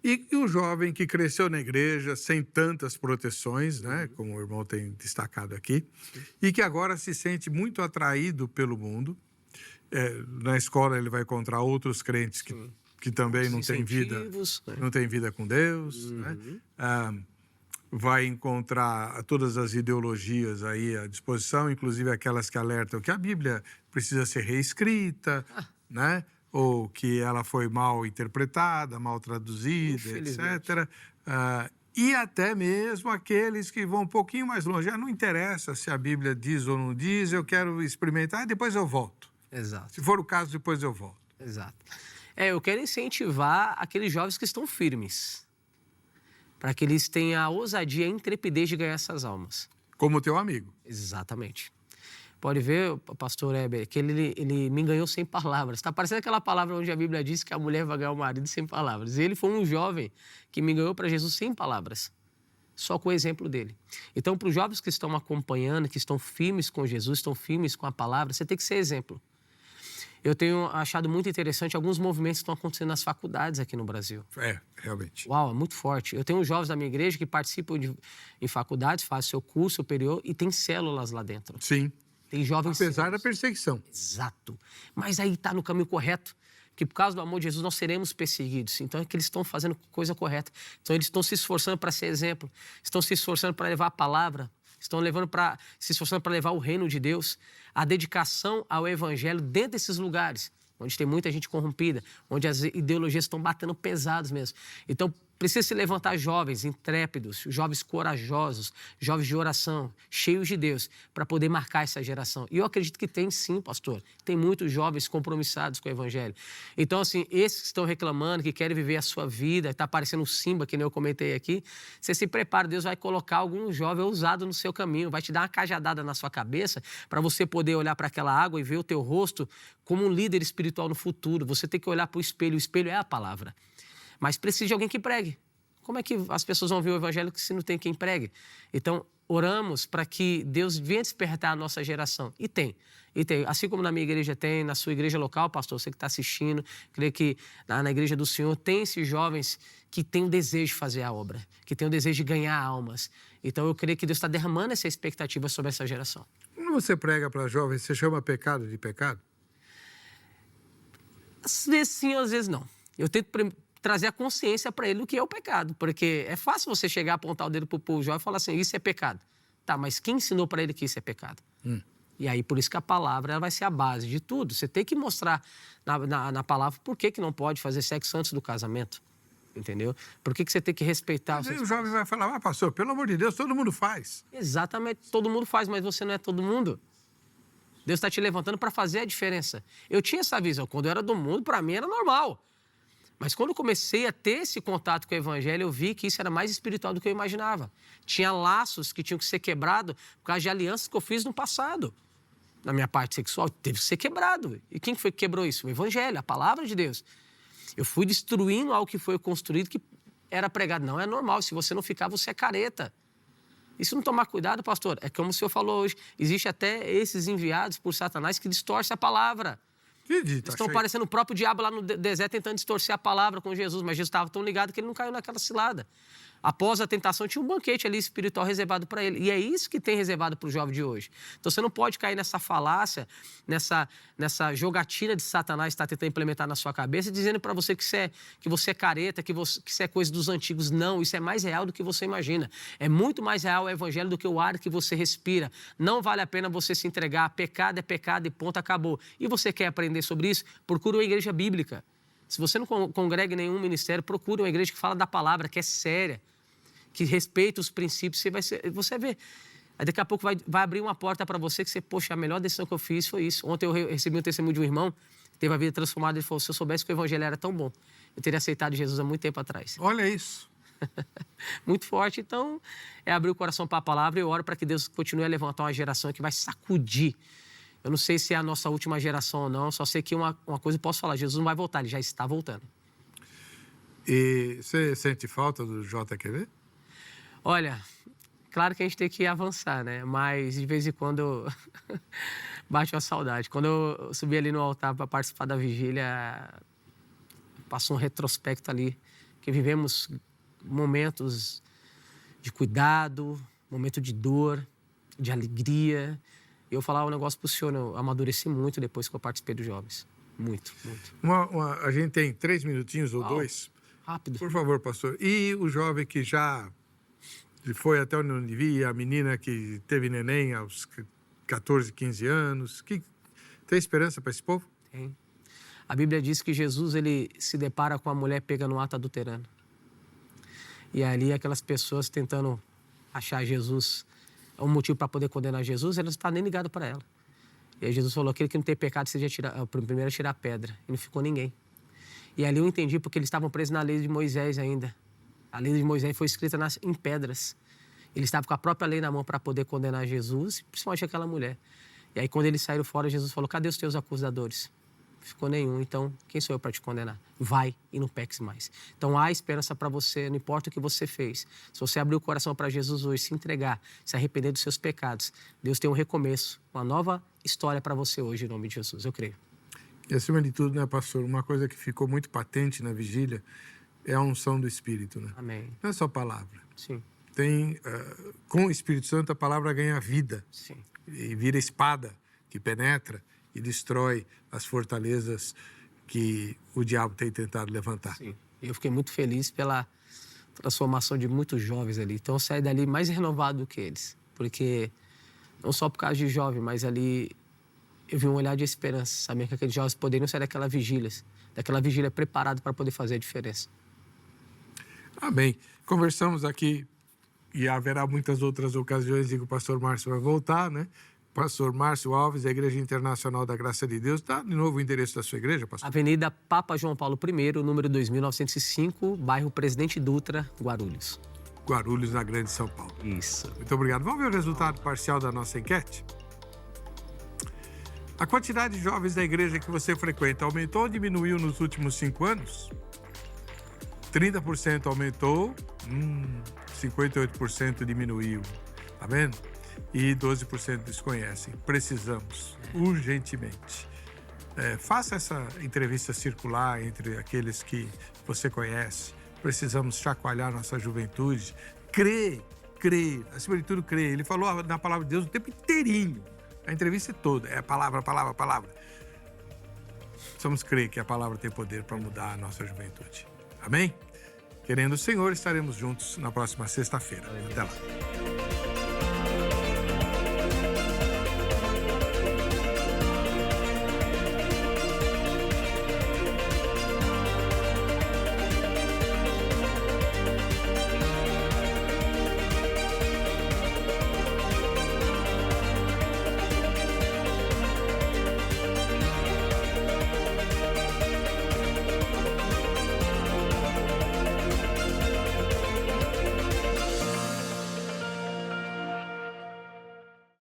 e o jovem que cresceu na igreja sem tantas proteções, né, como o irmão tem destacado aqui, e que agora se sente muito atraído pelo mundo, na escola ele vai encontrar outros crentes que também não têm vida, não têm vida com Deus, né? Vai encontrar todas as ideologias aí à disposição, inclusive aquelas que alertam que a Bíblia precisa ser reescrita, né? Ou que ela foi mal interpretada, mal traduzida, etc. E até mesmo aqueles que vão um pouquinho mais longe. Não interessa se a Bíblia diz ou não diz, eu quero experimentar e depois eu volto. Exato. Se for o caso, depois eu volto. Exato. Eu quero incentivar aqueles jovens que estão firmes, para que eles tenham a ousadia e a intrepidez de ganhar essas almas. Como o teu amigo. Exatamente. Pode ver, pastor Heber, que ele me ganhou sem palavras. Está parecendo aquela palavra onde a Bíblia diz que a mulher vai ganhar o marido sem palavras. Ele foi um jovem que me ganhou para Jesus sem palavras, só com o exemplo dele. Então, para os jovens que estão acompanhando, que estão firmes com Jesus, estão firmes com a palavra, você tem que ser exemplo. Eu tenho achado muito interessante alguns movimentos que estão acontecendo nas faculdades aqui no Brasil. Realmente. Uau, é muito forte. Eu tenho jovens da minha igreja que participam em faculdades, fazem seu curso superior e tem células lá dentro. Sim. Tem jovens... Apesar da perseguição. Exato. Mas aí está no caminho correto. Que por causa do amor de Jesus nós seremos perseguidos. Então é que eles estão fazendo coisa correta. Então eles estão se esforçando para ser exemplo. Estão se esforçando para levar a palavra. Estão se esforçando para levar o reino de Deus. A dedicação ao Evangelho dentro desses lugares, onde tem muita gente corrompida, onde as ideologias estão batendo pesadas mesmo. Então, Precisa se levantar jovens intrépidos, jovens corajosos, jovens de oração, cheios de Deus, para poder marcar essa geração. E eu acredito que tem sim, pastor. Tem muitos jovens compromissados com o Evangelho. Então, assim, esses que estão reclamando, que querem viver a sua vida, está parecendo um Simba, que nem eu comentei aqui, você se prepara, Deus vai colocar algum jovem ousado no seu caminho, vai te dar uma cajadada na sua cabeça para você poder olhar para aquela água e ver o teu rosto como um líder espiritual no futuro. Você tem que olhar para o espelho é a palavra. Mas precisa de alguém que pregue. Como é que as pessoas vão ver o Evangelho se não tem quem pregue? Então, oramos para que Deus venha despertar a nossa geração. E tem. Assim como na minha igreja tem, na sua igreja local, pastor, você que está assistindo, creio que na igreja do Senhor tem esses jovens que têm o desejo de fazer a obra, que têm o desejo de ganhar almas. Então, eu creio que Deus está derramando essa expectativa sobre essa geração. Quando você prega para jovens, você chama pecado de pecado? Às vezes sim, às vezes não. Eu tento trazer a consciência para ele do que é o pecado, porque é fácil você chegar, apontar o dedo para o jovem e falar assim, isso é pecado. Tá, mas quem ensinou para ele que isso é pecado? E aí, por isso que a palavra ela vai ser a base de tudo. Você tem que mostrar na palavra por que não pode fazer sexo antes do casamento, entendeu? Por que você tem que respeitar... Mas aí o jovem vai falar, pastor, pelo amor de Deus, todo mundo faz. Exatamente, todo mundo faz, mas você não é todo mundo. Deus está te levantando para fazer a diferença. Eu tinha essa visão. Quando eu era do mundo, para mim era normal. Mas quando eu comecei a ter esse contato com o Evangelho, eu vi que isso era mais espiritual do que eu imaginava. Tinha laços que tinham que ser quebrados por causa de alianças que eu fiz no passado. Na minha parte sexual, teve que ser quebrado. E quem foi que quebrou isso? O Evangelho, a palavra de Deus. Eu fui destruindo algo que foi construído, que era pregado. Não é normal. Se você não ficar, você é careta. E se não tomar cuidado, pastor, é como o senhor falou hoje, existe até esses enviados por Satanás que distorcem a palavra. Estão parecendo o próprio diabo lá no deserto tentando distorcer a palavra com Jesus, mas Jesus estava tão ligado que ele não caiu naquela cilada. Após a tentação, tinha um banquete ali espiritual reservado para ele. E é isso que tem reservado para o jovem de hoje. Então, você não pode cair nessa falácia, nessa jogatina de Satanás que está tentando implementar na sua cabeça, dizendo para você que você é careta, que isso é coisa dos antigos. Não, isso é mais real do que você imagina. É muito mais real o Evangelho do que o ar que você respira. Não vale a pena você se entregar. Pecado é pecado e ponto, acabou. E você quer aprender sobre isso? Procura uma igreja bíblica. Se você não congrega em nenhum ministério, procure uma igreja que fala da palavra, que é séria, que respeita os princípios, você vê. Aí daqui a pouco vai abrir uma porta para você que você, poxa, a melhor decisão que eu fiz foi isso. Ontem eu recebi um testemunho de um irmão que teve a vida transformada. Ele falou, se eu soubesse que o Evangelho era tão bom, eu teria aceitado Jesus há muito tempo atrás. Olha isso. Muito forte. Então, é abrir o coração para a palavra e eu oro para que Deus continue a levantar uma geração que vai sacudir. Eu não sei se é a nossa última geração ou não, só sei que uma coisa eu posso falar, Jesus não vai voltar, ele já está voltando. E você sente falta do JQV? Olha, claro que a gente tem que avançar, né? Mas de vez em quando bate uma saudade. Quando eu subi ali no altar para participar da vigília, passou um retrospecto ali, que vivemos momentos de cuidado, momento de dor, de alegria. E eu falar um negócio para o senhor, eu amadureci muito depois que eu participei dos jovens. Muito, muito. A gente tem 3 minutinhos ou 2. Rápido. Por favor, pastor. E o jovem que já foi até onde não devia, a menina que teve neném aos 14, 15 anos. Tem esperança para esse povo? Tem. A Bíblia diz que Jesus ele se depara com a mulher pega no ato adulterando. E ali aquelas pessoas tentando achar Jesus, um motivo para poder condenar Jesus, elas não estão nem ligadas para ela. E aí Jesus falou, aquele que não tem pecado seja o primeiro a tirar a pedra. E não ficou ninguém. E ali eu entendi porque eles estavam presos na lei de Moisés ainda. A lei de Moisés foi escrita em pedras. Eles estavam com a própria lei na mão para poder condenar Jesus, principalmente aquela mulher. E aí quando eles saíram fora, Jesus falou, cadê os teus acusadores? Não ficou nenhum, então quem sou eu para te condenar? Vai e não peques mais. Então há esperança para você, não importa o que você fez. Se você abrir o coração para Jesus hoje, se entregar, se arrepender dos seus pecados, Deus tem um recomeço, uma nova história para você hoje, em nome de Jesus, eu creio. E acima de tudo, né, pastor, uma coisa que ficou muito patente na vigília é a unção do Espírito, né? Amém. Não é só palavra. Sim. Com o Espírito Santo, a palavra ganha vida. Sim. E vira espada que penetra e destrói as fortalezas que o diabo tem tentado levantar. Sim. Eu fiquei muito feliz pela transformação de muitos jovens ali. Então eu saí dali mais renovado do que eles. Porque, não só por causa de jovem, mas ali eu vi um olhar de esperança. Sabia que aqueles jovens poderiam sair daquela vigília preparado para poder fazer a diferença. Amém. Conversamos aqui e haverá muitas outras ocasiões em que o pastor Márcio vai voltar, né? Pastor Márcio Alves, da Igreja Internacional da Graça de Deus. Dá de novo o endereço da sua igreja, pastor? Avenida Papa João Paulo I, número 2905, bairro Presidente Dutra, Guarulhos. Guarulhos, na Grande São Paulo. Isso. Muito obrigado. Vamos ver o resultado parcial da nossa enquete? A quantidade de jovens da igreja que você frequenta aumentou ou diminuiu nos últimos 5 anos? 30% aumentou, 58% diminuiu. Tá vendo? E 12% desconhecem. Precisamos, urgentemente. Faça essa entrevista circular entre aqueles que você conhece. Precisamos chacoalhar nossa juventude. Crer, acima de tudo, crer. Ele falou na palavra de Deus o tempo inteirinho. A entrevista é toda, é palavra. Precisamos crer que a palavra tem poder para mudar a nossa juventude. Amém? Querendo o Senhor, estaremos juntos na próxima sexta-feira. Até lá.